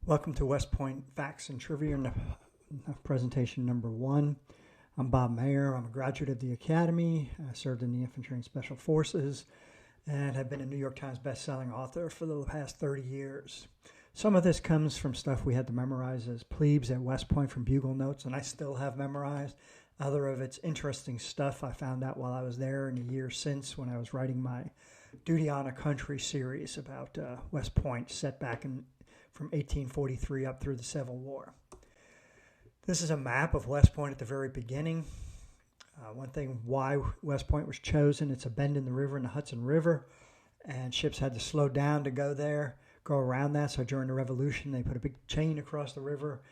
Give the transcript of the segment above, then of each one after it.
Welcome to West Point Facts and Trivia, presentation number 1. I'm Bob Mayer. I'm a graduate of the Academy. I served in the Infantry and Special Forces and have been a New York Times best-selling author for the past 30 years. Some of this comes from stuff we had to memorize as plebes at West Point from bugle notes, and I still have memorized. Other of it's interesting stuff I found out while I was there and a year since when I was writing my Duty on a Country series about West Point, set back from 1843 up through the Civil War. This is a map of West Point at the very beginning. One thing why West Point was chosen, it's a bend in the river, in the Hudson River, and ships had to slow down to go there, go around that. So during the Revolution, they put a big chain across the river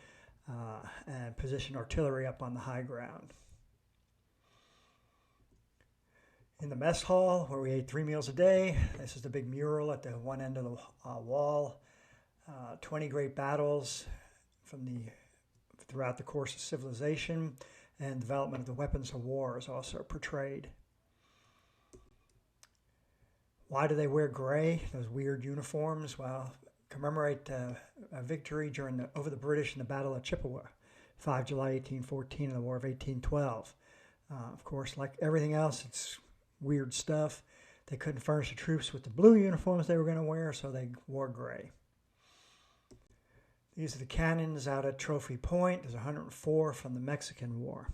and positioned artillery up on the high ground. In the mess hall, where we ate 3 meals a day, this is the big mural at the one end of the wall. 20 great battles throughout the course of civilization, and development of the weapons of war is also portrayed. Why do they wear gray, those weird uniforms? Well, commemorate a victory over the British in the Battle of Chippewa, 5 July 1814, and the War of 1812. Of course, like everything else, it's weird stuff. They couldn't furnish the troops with the blue uniforms they were going to wear, so they wore gray. These are the cannons out at Trophy Point. There's 104 from the Mexican War.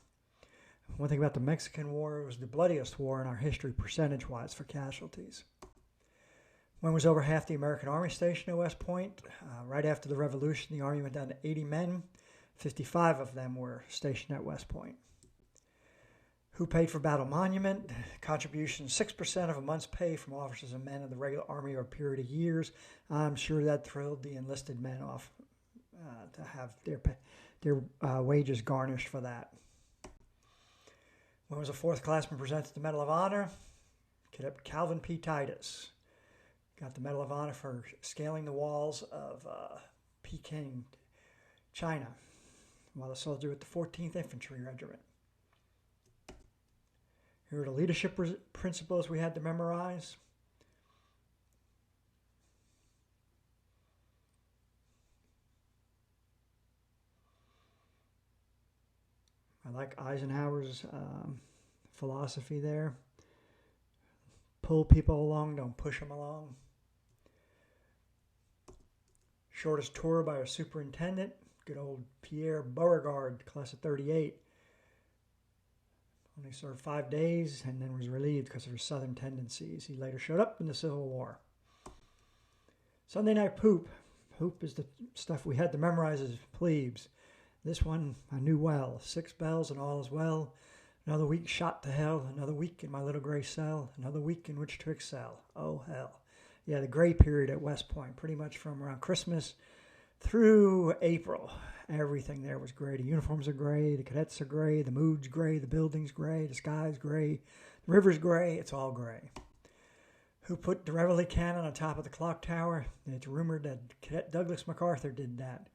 One thing about the Mexican War, it was the bloodiest war in our history percentage-wise for casualties. When was over half the American Army stationed at West Point? Right after the Revolution, the Army went down to 80 men. 55 of them were stationed at West Point. Who paid for Battle Monument? Contribution 6% of a month's pay from officers and men of the regular Army over a period of years. I'm sure that thrilled the enlisted men off to have their wages garnished for that. When was a fourth classman presented the Medal of Honor? Cadet Calvin P. Titus got the Medal of Honor for scaling the walls of Peking, China, while a soldier with the 14th Infantry Regiment. Here are the leadership principles we had to memorize. I like Eisenhower's philosophy there. Pull people along, don't push them along. Shortest tour by a superintendent, good old Pierre Beauregard, class of 38. Only served 5 days and then was relieved because of his southern tendencies. He later showed up in the Civil War. Sunday night poop. Poop is the stuff we had to memorize as plebes. This one I knew well. 6 bells and all is well. Another week shot to hell. Another week in my little gray cell. Another week in which to excel. Oh, hell. Yeah, the gray period at West Point, pretty much from around Christmas through April. Everything there was gray. The uniforms are gray. The cadets are gray. The mood's gray. The building's gray. The sky's gray. The river's gray. It's all gray. Who put the Reveille cannon on top of the clock tower? It's rumored that Cadet Douglas MacArthur did that.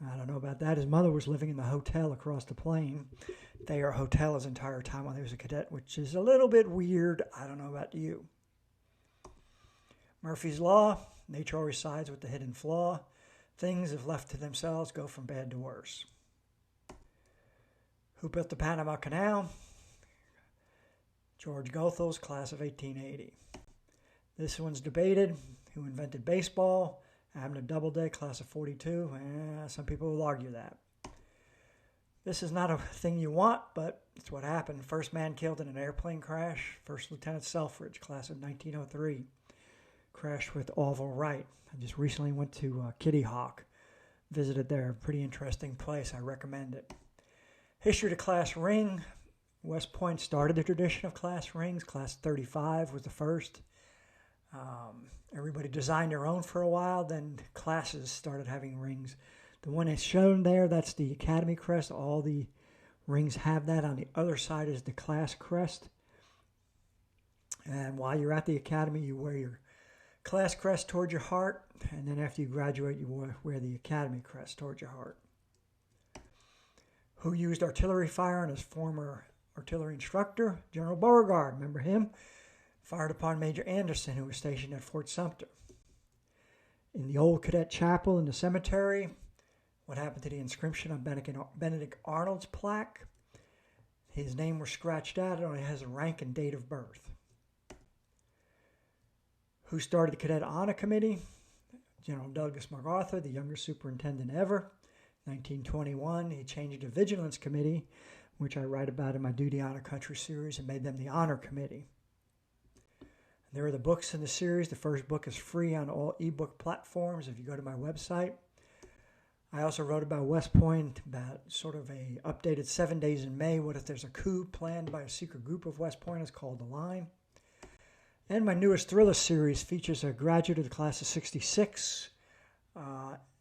I don't know about that. His mother was living in the hotel across the plain. They were a hotel his entire time while he was a cadet, which is a little bit weird. I don't know about you. Murphy's Law. Nature always sides with the hidden flaw. Things, if left to themselves, go from bad to worse. Who built the Panama Canal? George Goethals, class of 1880. This one's debated. Who invented baseball? Abner Doubleday, class of 42. Some people will argue that. This is not a thing you want, but it's what happened. First man killed in an airplane crash. First Lieutenant Selfridge, class of 1903. Crashed with Orville Wright. I just recently went to Kitty Hawk. Visited there. Pretty interesting place. I recommend it. History to class ring. West Point started the tradition of class rings. Class 35 was the first. Everybody designed their own for a while. Then classes started having rings. The one that's shown there, that's the Academy crest. All the rings have that. On the other side is the class crest. And while you're at the Academy, you wear your class crest towards your heart. And then after you graduate, you wear the Academy crest towards your heart. Who used artillery fire on his former artillery instructor? General Beauregard. Remember him? Fired upon Major Anderson, who was stationed at Fort Sumter. In the old cadet chapel in the cemetery, what happened to the inscription on Benedict Arnold's plaque. His name was scratched out. It only has a rank and date of birth. Who started the Cadet Honor Committee? General Douglas MacArthur, the youngest superintendent ever. 1921, he changed the Vigilance Committee, which I write about in my Duty Honor Country series, and made them the Honor Committee. There are the books in the series. The first book is free on all ebook platforms if you go to my website. I also wrote about West Point, about sort of a updated 7 Days in May. What if there's a coup planned by a secret group of West Pointers called The Line? And my newest thriller series features a graduate of the class of 66.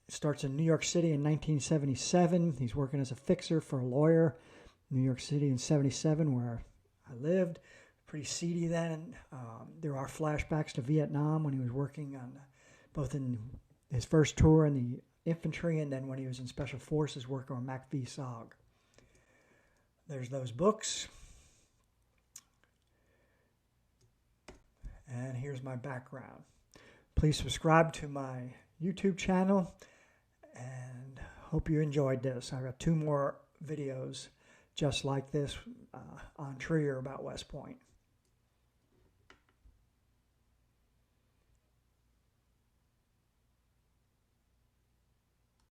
Starts in New York City in 1977. He's working as a fixer for a lawyer in New York City in 77, where I lived. Pretty seedy then. There are flashbacks to Vietnam when he was working on both in his first tour in the infantry and then when he was in Special Forces working on Mac V. SOG. There's those books. And here's my background. Please subscribe to my YouTube channel and hope you enjoyed this. I've got 2 more videos just like this on Trier about West Point.